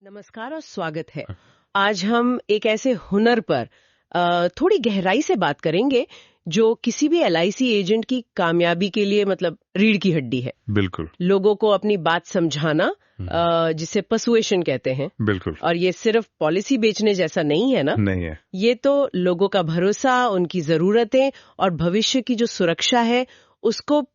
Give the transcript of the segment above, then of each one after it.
नमस्कार और स्वागत है। आज हम एक ऐसे हुनर पर थोड़ी गहराई से बात करेंगे जो किसी भी एलआईसी एजेंट की कामयाबी के लिए मतलब रीढ़ की हड्डी है। बिल्कुल। लोगों को अपनी बात समझाना, जिसे पर्सुएशन कहते हैं। बिल्कुल। और ये सिर्फ पॉलिसी बेचने जैसा नहीं है ना? नहीं है। ये तो लोगों का भरोसा, उनकी जरूरतें और भविष्य की जो सुरक्षा है उसको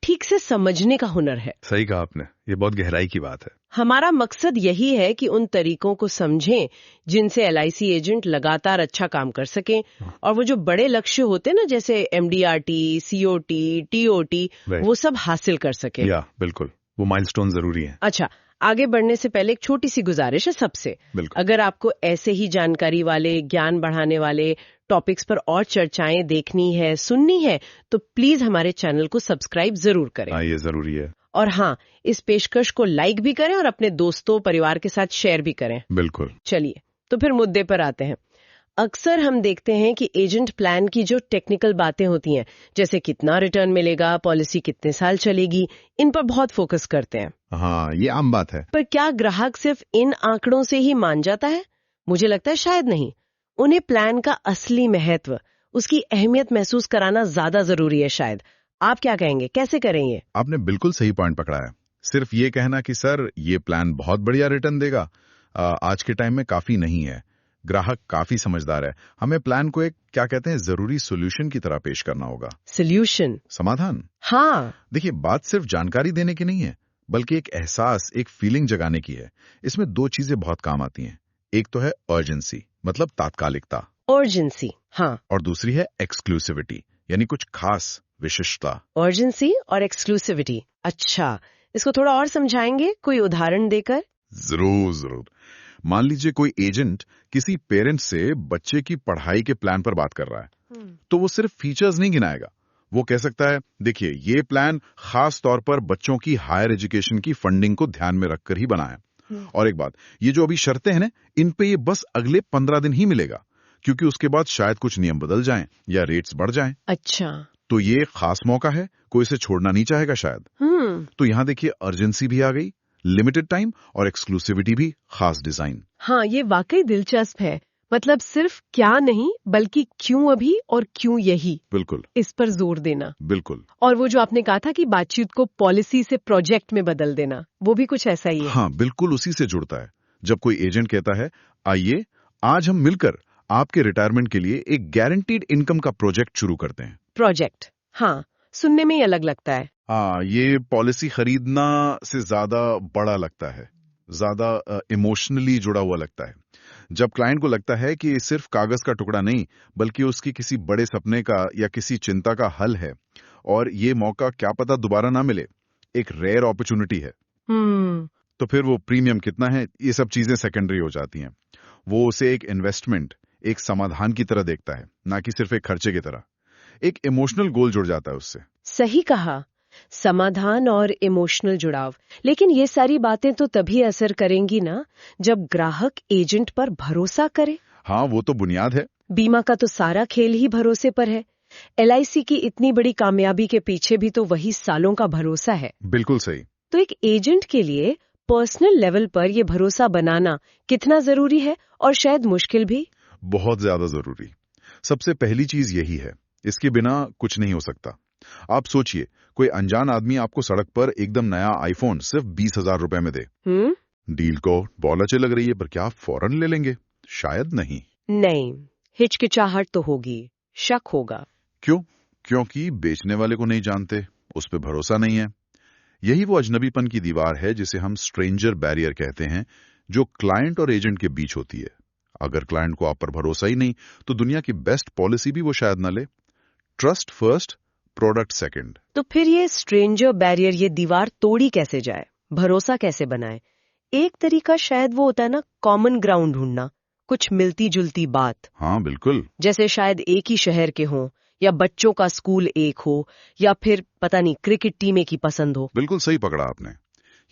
ठीक से समझने का हुनर है। सही कहा आपने, ये बहुत गहराई की बात है। हमारा मकसद यही है कि उन तरीकों को समझें जिनसे एलआईसी एजेंट लगातार अच्छा काम कर सकें और वो जो बड़े लक्ष्य होते हैं ना, जैसे एमडीआरटी, सीओटी, टीओटी, वो सब हासिल कर सकें। बिल्कुल, वो माइलस्टोन जरूरी है। अच्छा, आगे बढ़ने से पहले एक छोटी सी गुजारिश है सबसे। अगर आपको ऐसे ही जानकारी वाले, ज्ञान बढ़ाने वाले टॉपिक्स पर और चर्चाएं देखनी है, सुननी है, तो प्लीज हमारे चैनल को सब्सक्राइब जरूर करें। ये जरूरी है। और हाँ, इस पेशकश को लाइक भी करें और अपने दोस्तों, परिवार के साथ शेयर भी करें। बिल्कुल। चलिए, तो फिर मुद्दे पर आते हैं। अक्सर हम देखते हैं कि एजेंट प्लान की जो टेक्निकल बातें होती हैं, जैसे कितना रिटर्न मिलेगा, पॉलिसी कितने साल चलेगी, इन पर बहुत फोकस करते हैं। हाँ, ये आम बात है। पर क्या ग्राहक सिर्फ इन आंकड़ों से ही मान जाता है? मुझे लगता है शायद नहीं। उन्हें प्लान का असली महत्व, उसकी अहमियत महसूस कराना ज्यादा जरूरी है शायद। आप क्या कहेंगे, कैसे करेंगे? आपने बिल्कुल सही पॉइंट पकड़ा है। सिर्फ ये कहना कि सर ये प्लान बहुत बढ़िया रिटर्न देगा, आज के टाइम में काफी नहीं है। ग्राहक काफी समझदार है। हमें प्लान को एक, क्या कहते हैं, जरूरी सोल्यूशन की तरह पेश करना होगा। सोल्यूशन? समाधान। हाँ। देखिए, बात सिर्फ जानकारी देने की नहीं है, बल्कि एक एहसास, एक फीलिंग जगाने की है। इसमें दो चीजें बहुत काम आती हैं। एक तो है अर्जेंसी, मतलब तात्कालिकता। अर्जेंसी, हाँ। और दूसरी है एक्सक्लूसिविटी, यानी कुछ खास, विशिष्टता। अर्जेंसी और एक्सक्लूसिविटी, अच्छा, इसको थोड़ा और समझाएंगे कोई उदाहरण देकर? जरूर जरूर। मान लीजिए कोई एजेंट किसी पेरेंट से बच्चे की पढ़ाई के प्लान पर बात कर रहा है, तो वो सिर्फ फीचर्स नहीं गिनाएगा। वो कह सकता है, देखिए ये प्लान खास तौर पर बच्चों की हायर एजुकेशन की फंडिंग को ध्यान में रखकर ही बना है। और एक बात, ये जो अभी शर्तें हैं ना, इन पे ये बस अगले 15 दिन ही मिलेगा, क्योंकि उसके बाद शायद कुछ नियम बदल जाएं या रेट्स बढ़ जाएं। अच्छा, तो ये खास मौका है, कोई इसे छोड़ना नहीं चाहेगा शायद। तो यहाँ देखिए, अर्जेंसी भी आ गई, लिमिटेड टाइम, और एक्सक्लूसिविटी भी, खास डिजाइन। हाँ, ये वाकई दिलचस्प है। मतलब सिर्फ क्या नहीं, बल्कि क्यों अभी और क्यों यही, बिल्कुल, इस पर जोर देना। बिल्कुल। और वो जो आपने कहा था कि बातचीत को पॉलिसी से प्रोजेक्ट में बदल देना, वो भी कुछ ऐसा ही है। हाँ, बिल्कुल उसी से जुड़ता है। जब कोई एजेंट कहता है, आइए आज हम मिलकर आपके रिटायरमेंट के लिए एक गारंटीड इनकम का प्रोजेक्ट शुरू करते हैं। प्रोजेक्ट, हाँ, सुनने में ही अलग लगता है। हाँ, ये पॉलिसी खरीदना से ज्यादा बड़ा लगता है, ज्यादा इमोशनली जुड़ा हुआ लगता है। जब क्लाइंट को लगता है कि सिर्फ कागज का टुकड़ा नहीं, बल्कि उसकी किसी बड़े सपने का या किसी चिंता का हल है, और ये मौका क्या पता दोबारा ना मिले, एक रेयर अपॉर्चुनिटी है, तो फिर वो प्रीमियम कितना है, ये सब चीजें सेकेंडरी हो जाती हैं। वो उसे एक इन्वेस्टमेंट, एक समाधान की तरह देखता है, ना कि सिर्फ एक खर्चे की तरह। एक इमोशनल गोल जुड़ जाता है उससे। सही कहा, समाधान और इमोशनल जुड़ाव। लेकिन ये सारी बातें तो तभी असर करेंगी ना, जब ग्राहक एजेंट पर भरोसा करे। हाँ, वो तो बुनियाद है। बीमा का तो सारा खेल ही भरोसे पर है। एलआईसी की इतनी बड़ी कामयाबी के पीछे भी तो वही सालों का भरोसा है। बिल्कुल सही। तो एक एजेंट के लिए पर्सनल लेवल पर यह भरोसा बनाना कितना जरूरी है, और शायद मुश्किल भी? बहुत ज्यादा जरूरी। सबसे पहली चीज यही है, इसके बिना कुछ नहीं हो सकता। आप सोचिए, कोई अनजान आदमी आपको सड़क पर एकदम नया आईफोन सिर्फ 20,000 रुपए में दे। डील को बहुत अच्छी लग रही है, पर क्या आप फौरन ले लेंगे? शायद नहीं। नहीं, हिचकिचाहट तो होगी, शक होगा। क्यों? क्योंकि बेचने वाले को नहीं जानते, उस पर भरोसा नहीं है। यही वो अजनबीपन की दीवार है जिसे हम स्ट्रेंजर बैरियर कहते हैं, जो क्लाइंट और एजेंट के बीच होती है। अगर क्लाइंट को आप पर भरोसा ही नहीं, तो दुनिया की बेस्ट पॉलिसी भी वो शायद न ले। Trust first, product second. तो फिर ये स्ट्रेंजर बैरियर, ये दीवार तोड़ी कैसे जाए, भरोसा कैसे बनाए? एक तरीका शायद वो होता है ना, कॉमन ग्राउंड ढूंढना, कुछ मिलती जुलती बात। हाँ, बिल्कुल। जैसे शायद एक ही शहर के हों, या बच्चों का स्कूल एक हो, या फिर पता नहीं क्रिकेट टीम एक ही पसंद हो। बिल्कुल सही पकड़ा आपने।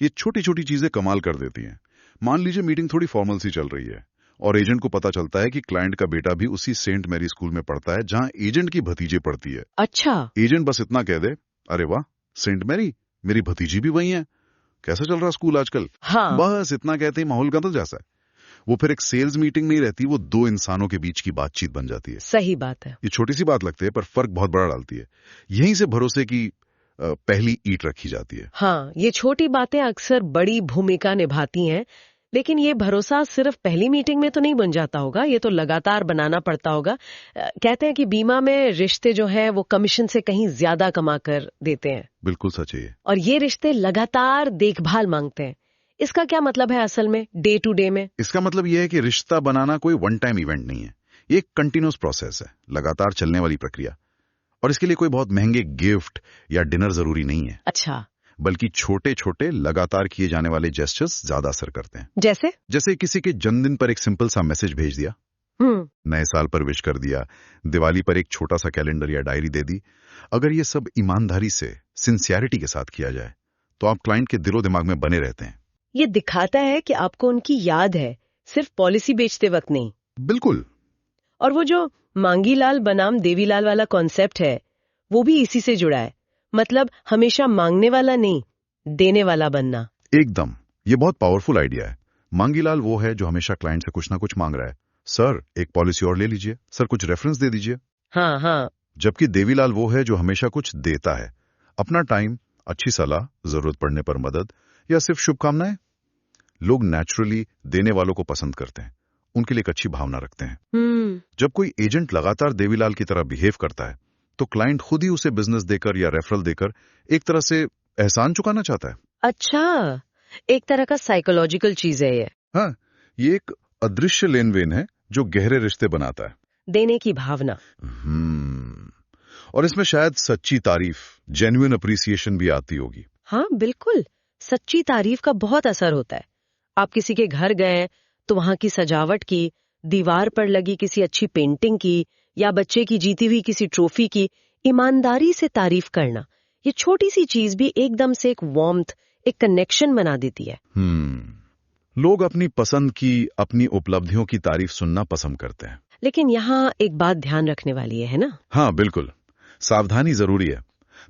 ये छोटी छोटी चीजें कमाल कर देती हैं। मान लीजिए मीटिंग थोड़ी फॉर्मल सी चल रही है, और एजेंट को पता चलता है कि क्लाइंट का बेटा भी उसी सेंट मैरी स्कूल में पढ़ता है जहां एजेंट की भतीजे पढ़ती है। अच्छा। एजेंट बस इतना कह दे, अरे वाह, सेंट मैरी, मेरी भतीजी भी वही है, कैसा चल रहा स्कूल आजकल? हाँ। बस इतना कहते ही माहौल बदल जाता है। वो फिर एक सेल्स मीटिंग नहीं रहती, वो दो इंसानों के बीच की बातचीत बन जाती है। सही बात है। ये छोटी सी बात लगती है पर फर्क बहुत बड़ा डालती है। यहीं से भरोसे की पहली ईंट रखी जाती है। हाँ, ये छोटी बातें अक्सर बड़ी भूमिका निभाती हैं, लेकिन ये भरोसा सिर्फ पहली मीटिंग में तो नहीं बन जाता होगा, ये तो लगातार बनाना पड़ता होगा। कहते हैं कि बीमा में रिश्ते जो हैं वो कमीशन से कहीं ज्यादा कमा कर देते हैं। बिल्कुल सच है ये। और ये रिश्ते लगातार देखभाल मांगते हैं। इसका क्या मतलब है असल में डे टू डे में? इसका मतलब यह है कि रिश्ता बनाना कोई वन टाइम इवेंट नहीं है, ये एक कंटिन्यूअस प्रोसेस है, लगातार चलने वाली प्रक्रिया। और इसके लिए कोई बहुत महंगे गिफ्ट या डिनर जरूरी नहीं है। अच्छा। बल्कि छोटे छोटे लगातार किए जाने वाले जेस्चर्स ज्यादा असर करते हैं। जैसे किसी के जन्मदिन पर एक सिंपल सा मैसेज भेज दिया, नए साल पर विश कर दिया, दिवाली पर एक छोटा सा कैलेंडर या डायरी दे दी। अगर ये सब ईमानदारी से, सिंसियरिटी के साथ किया जाए तो आप क्लाइंट के दिलो दिमाग में बने रहते हैं। ये दिखाता है कि आपको उनकी याद है, सिर्फ पॉलिसी बेचते वक्त नहीं। बिल्कुल। और वो जो मांगी लाल बनाम देवीलाल वाला कॉन्सेप्ट है, वो भी इसी से जुड़ा है। मतलब हमेशा मांगने वाला नहीं, देने वाला बनना। एकदम, ये बहुत पावरफुल आइडिया है। मांगीलाल वो है जो हमेशा क्लाइंट से कुछ ना कुछ मांग रहा है, सर एक पॉलिसी और ले लीजिए, सर कुछ रेफरेंस दे दीजिए। हाँ। जबकि देवीलाल वो है जो हमेशा कुछ देता है, अपना टाइम, अच्छी सलाह, जरूरत पड़ने पर मदद या सिर्फ शुभकामनाएं। लोग नेचुरली देने वालों को पसंद करते हैं, उनके लिए एक अच्छी भावना रखते हैं। जब कोई एजेंट लगातार देवीलाल की तरह बिहेव करता है तो क्लाइंट खुद ही उसे बिजनेस देकर या रेफरल देकर एक तरह से एहसान चुकाना चाहता है। अच्छा, एक तरह का साइकोलॉजिकल चीज है ये। हाँ, ये एक अदृश्य लेन देन है जो गहरे रिश्ते बनाता है। देने की भावना। और इसमें शायद सच्ची तारीफ, जेन्युइन अप्रिसिएशन भी आती होगी। हाँ बिल्कुल, सच्ची तारीफ का बहुत असर होता है। आप किसी के घर गए तो वहां की सजावट की, दीवार पर लगी किसी अच्छी पेंटिंग की या बच्चे की जीती हुई किसी ट्रॉफी की ईमानदारी से तारीफ करना, ये छोटी सी चीज भी एकदम से एक वार्मथ, एक कनेक्शन बना देती है। लोग अपनी पसंद की, अपनी उपलब्धियों की तारीफ सुनना पसंद करते हैं। लेकिन यहाँ एक बात ध्यान रखने वाली है ना? हाँ बिल्कुल, सावधानी जरूरी है।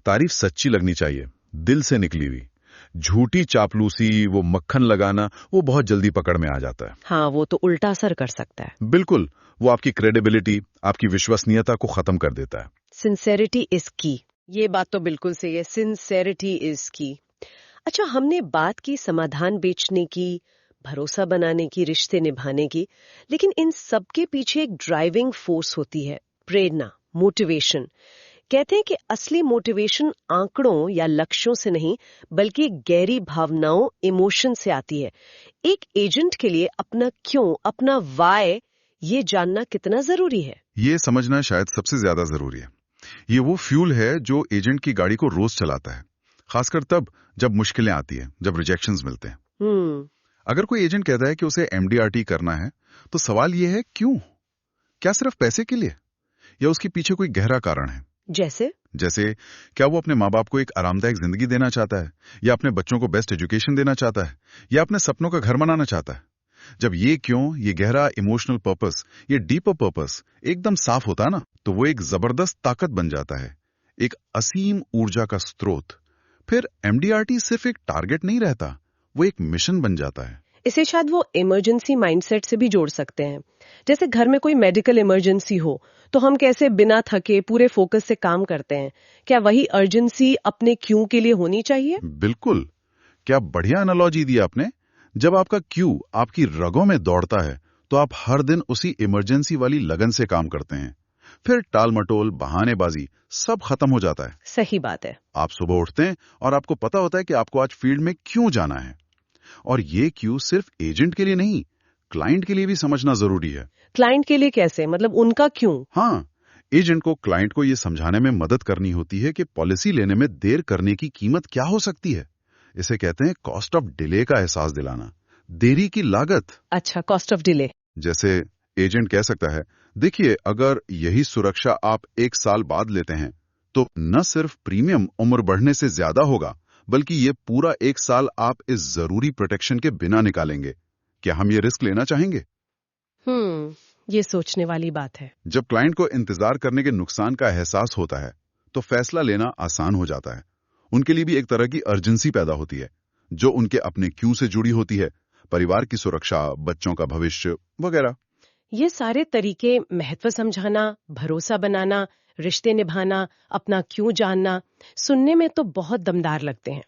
तारीफ सच्ची लगनी चाहिए, दिल से निकली हुई। झूठी चापलूसी, वो मक्खन लगाना, वो बहुत जल्दी पकड़ में आ जाता है। हाँ, वो तो उल्टा असर कर सकता है। बिल्कुल, वो आपकी क्रेडिबिलिटी, आपकी विश्वसनीयता को खत्म कर देता है। सिंसेरिटी इज की, ये बात तो बिल्कुल सही है, सिंसेरिटी इज की। अच्छा, हमने बात की समाधान बेचने की, भरोसा बनाने की, रिश्ते निभाने की, लेकिन इन सब के पीछे एक ड्राइविंग फोर्स होती है, प्रेरणा, मोटिवेशन। कहते हैं कि असली मोटिवेशन आंकड़ों या लक्ष्यों से नहीं, बल्कि गहरी भावनाओं, इमोशन से आती है। एक एजेंट के लिए अपना क्यों, अपना वाय, ये जानना कितना जरूरी है? ये समझना शायद सबसे ज्यादा जरूरी है। ये वो फ्यूल है जो एजेंट की गाड़ी को रोज चलाता है, खासकर तब जब मुश्किलें आती है, जब रिजेक्शंस मिलते हैं। अगर कोई एजेंट कहता है कि उसे एमडीआरटी करना है, तो सवाल यह है क्यों? क्या सिर्फ पैसे के लिए, या उसके पीछे कोई गहरा कारण है? जैसे क्या वो अपने माँ बाप को एक आरामदायक जिंदगी देना चाहता है, या अपने बच्चों को बेस्ट एजुकेशन देना चाहता है, या अपने सपनों का घर बनाना चाहता है? जब ये क्यों, ये गहरा इमोशनल पर्पस, ये डीपर पर्पस एकदम साफ होता है ना, तो वो एक जबरदस्त ताकत बन जाता है, एक असीम ऊर्जा का स्रोत। फिर एमडीआरटी सिर्फ एक टारगेट नहीं रहता, वो एक मिशन बन जाता है। इसे शायद वो इमरजेंसी माइंडसेट से भी जोड़ सकते हैं। जैसे घर में कोई मेडिकल इमरजेंसी हो तो हम कैसे बिना थके पूरे फोकस से काम करते हैं, क्या वही अर्जेंसी अपने क्यों के लिए होनी चाहिए? बिल्कुल, क्या बढ़िया एनालॉजी दी आपने। जब आपका क्यू आपकी रगों में दौड़ता है तो आप हर दिन उसी इमरजेंसी वाली लगन से काम करते हैं। फिर टाल मटोल, बहानेबाजी सब खत्म हो जाता है। सही बात है। आप सुबह उठते हैं और आपको पता होता है कि आपको आज फील्ड में क्यों जाना है। और ये क्यू सिर्फ एजेंट के लिए नहीं, क्लाइंट के लिए भी समझना जरूरी है। क्लाइंट के लिए कैसे, मतलब उनका क्यों? हाँ, एजेंट को क्लाइंट को ये समझाने में मदद करनी होती है कि पॉलिसी लेने में देर करने की कीमत क्या हो सकती है। इसे कहते हैं कॉस्ट ऑफ डिले का एहसास दिलाना, देरी की लागत। अच्छा, कॉस्ट ऑफ डिले। जैसे एजेंट कह सकता है, देखिए अगर यही सुरक्षा आप 1 साल बाद लेते हैं तो न सिर्फ प्रीमियम उम्र बढ़ने से ज्यादा होगा, बल्कि ये पूरा 1 साल आप इस जरूरी प्रोटेक्शन के बिना निकालेंगे। क्या हम ये रिस्क लेना चाहेंगे? ये सोचने वाली बात है। जब क्लाइंट को इंतजार करने के नुकसान का एहसास होता है तो फैसला लेना आसान हो जाता है। उनके लिए भी एक तरह की अर्जेंसी पैदा होती है, जो उनके अपने क्यों से जुड़ी होती है, परिवार की सुरक्षा, बच्चों का भविष्य वगैरह। ये सारे तरीके महत्व समझाना, भरोसा बनाना, रिश्ते निभाना, अपना क्यों जानना, सुनने में तो बहुत दमदार लगते हैं।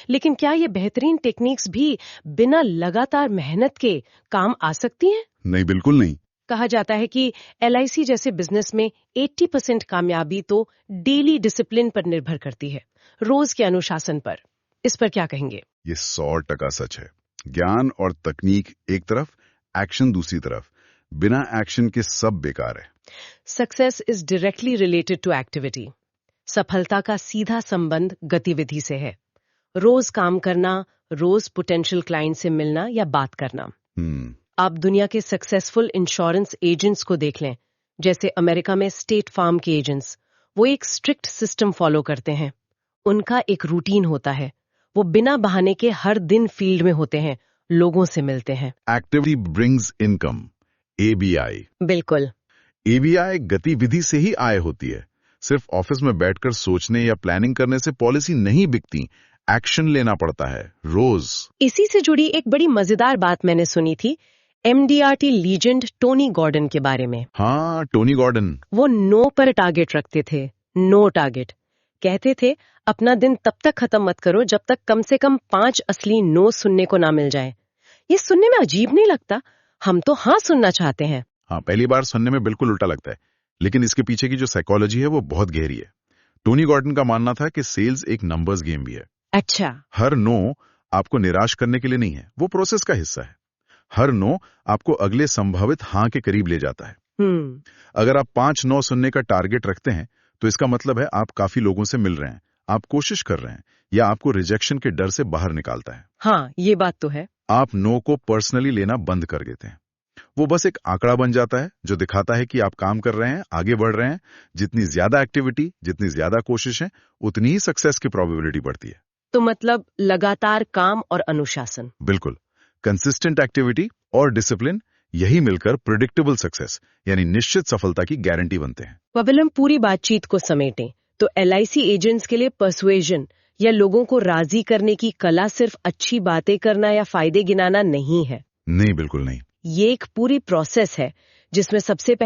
लेकिन क्या ये बेहतरीन टेक्निक्स भी बिना लगातार मेहनत के काम आ सकती हैं? नहीं, बिल्कुल नहीं। कहा जाता है कि LIC जैसे बिजनेस में 80% कामयाबी तो डेली डिसिप्लिन पर निर्भर करती है, रोज के अनुशासन पर। इस पर क्या कहेंगे? ये 100% सच है। ज्ञान और तकनीक एक तरफ, एक्शन दूसरी तरफ। बिना एक्शन के सब बेकार है। Success is directly related to activity. सफलता का सीधा संबंध गतिविधि से है। रोज काम करना, रोज पोटेंशियल क्लाइंट से मिलना या बात करना। आप दुनिया के सक्सेसफुल इंश्योरेंस एजेंट्स को देख लें, जैसे अमेरिका में स्टेट फार्म के एजेंट्स। वो एक स्ट्रिक्ट सिस्टम फॉलो करते हैं। उनका एक रूटीन होता है। वो बिना बहाने के हर दिन फील्ड में होते हैं, लोगों से मिलते हैं। Activity brings income, ABI। बिल्कुल। ABI गतिविधि से ही आय होती है। सिर्फ ऑफिस में बैठकर सोचने या प्लानिंग करने से पॉलिसी नहीं बिकती, एक्शन लेना पड़ता है रोज। इसी से जुड़ी एक बड़ी मजेदार बात मैंने सुनी थी, MDRT लीजेंड टोनी गॉर्डन के बारे में। हाँ, टोनी गॉर्डन। वो नो पर टारगेट रखते थे, नो टारगेट। कहते थे अपना दिन तब तक खत्म मत करो जब तक कम से कम 5 असली नो सुनने को ना मिल जाए। ये सुनने में अजीब नहीं लगता? हम तो हाँ सुनना चाहते हैं। हाँ, पहली बार सुनने में बिल्कुल उल्टा लगता है, लेकिन इसके पीछे की जो साइकोलॉजी है वो बहुत गहरी है। टोनी गॉर्डन का मानना था कि सेल्स एक नंबर्स गेम भी है। अच्छा। हर नो आपको निराश करने के लिए नहीं है, वो प्रोसेस का हिस्सा है। हर नो आपको अगले संभावित हाँ के करीब ले जाता है। अगर आप 5 नो सुनने का टारगेट रखते हैं तो इसका मतलब है आप काफी लोगों से मिल रहे हैं, आप कोशिश कर रहे हैं, या आपको रिजेक्शन के डर से बाहर निकालता है। हाँ, ये बात तो है। आप नो को पर्सनली लेना बंद कर देते हैं। वो बस एक आंकड़ा बन जाता है जो दिखाता है कि आप काम कर रहे हैं, आगे बढ़ रहे हैं। जितनी ज्यादा एक्टिविटी, जितनी ज्यादा कोशिशें, उतनी ही सक्सेस की प्रोबेबिलिटी बढ़ती है। तो मतलब लगातार काम और अनुशासन। बिल्कुल। कंसिस्टेंट एक्टिविटी और डिसिप्लिन, यही मिलकर प्रिडिक्टेबल सक्सेस यानी निश्चित सफलता की गारंटी बनते हैं। पवेल, हम पूरी बातचीत को समेटें तो LIC एजेंट्स के लिए पर्सुएजन या लोगों को राजी करने की कला सिर्फ अच्छी बातें करना या फायदे गिनाना नहीं है। नहीं, बिल्कुल नहीं। ये एक पूरी प्रोसेस है जिसमें सबसे पहले